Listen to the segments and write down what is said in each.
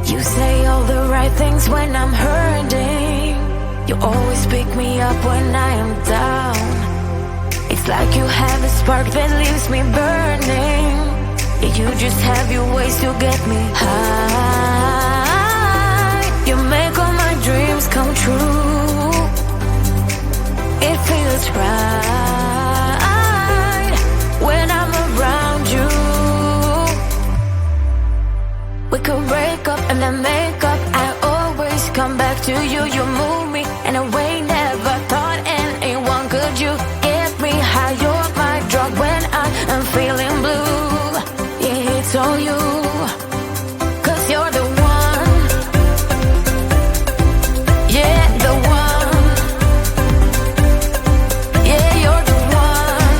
You say all the right things when I'm hurting. You always pick me up when I am down. It's like you have a spark that leaves me burning. Yeah, you just have your ways to get me high. You make all my dreams come true. It feels right when I'm around you. We could break up and then make up. I always come back to you. You move me in a way never thought anyone could. You get me high. You're my drug when I am feeling blue. Yeah, it's all you, 'cause you're the one. Yeah, the one. Yeah, you're the one.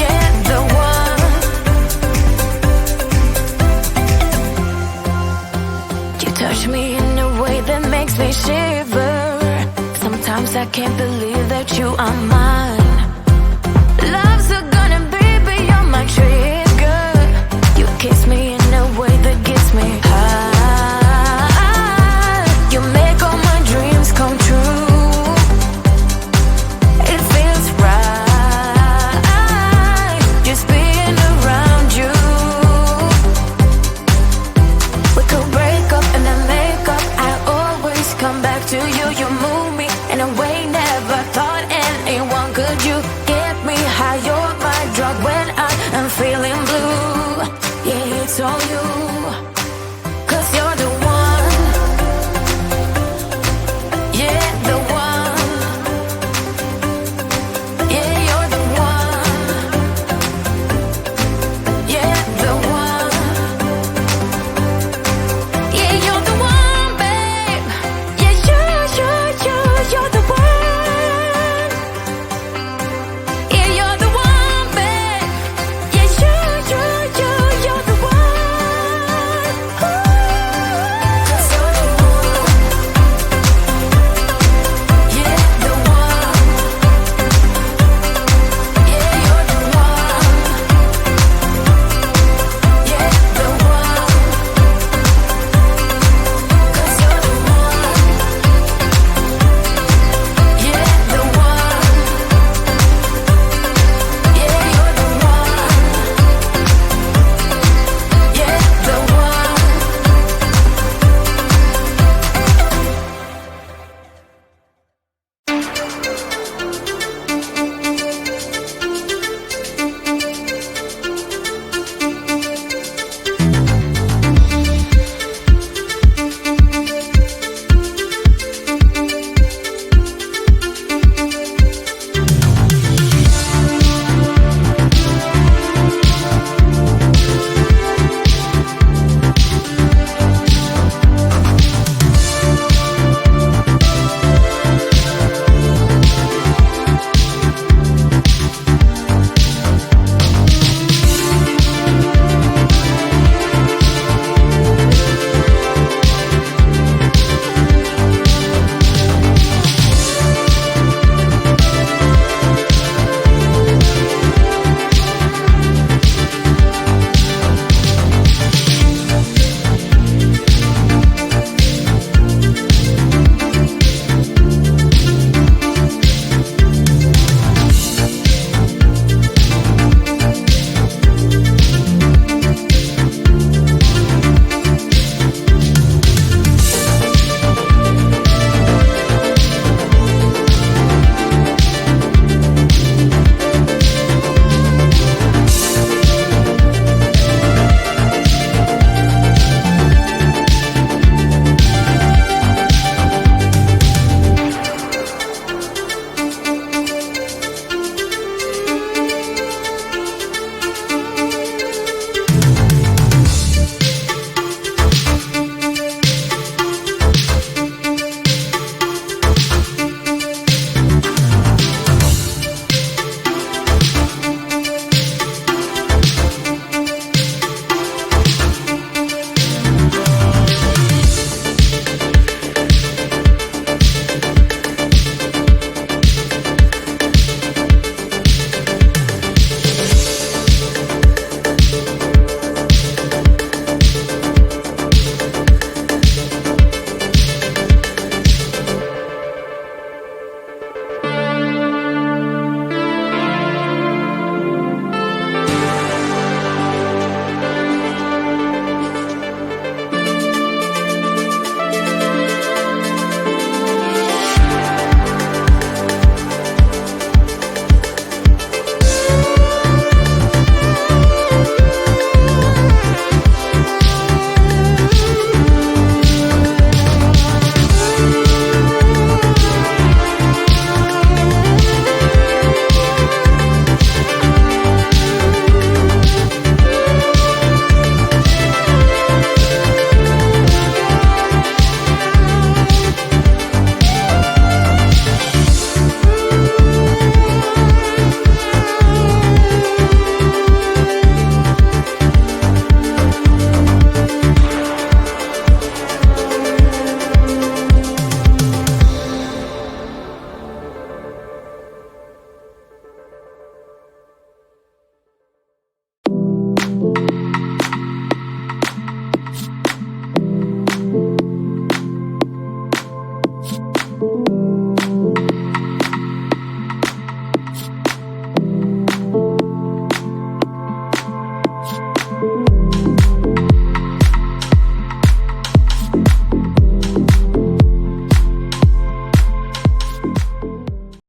Yeah, the one. You touch me in a way that makes me shiver. Sometimes I can't believe that you are mine. Love's a gun and baby, you're my trigger. You kiss me in a way that gets me high. You make all my dreams come true. It feels right just being around you. We could break up and then make up. I always come back to you. You move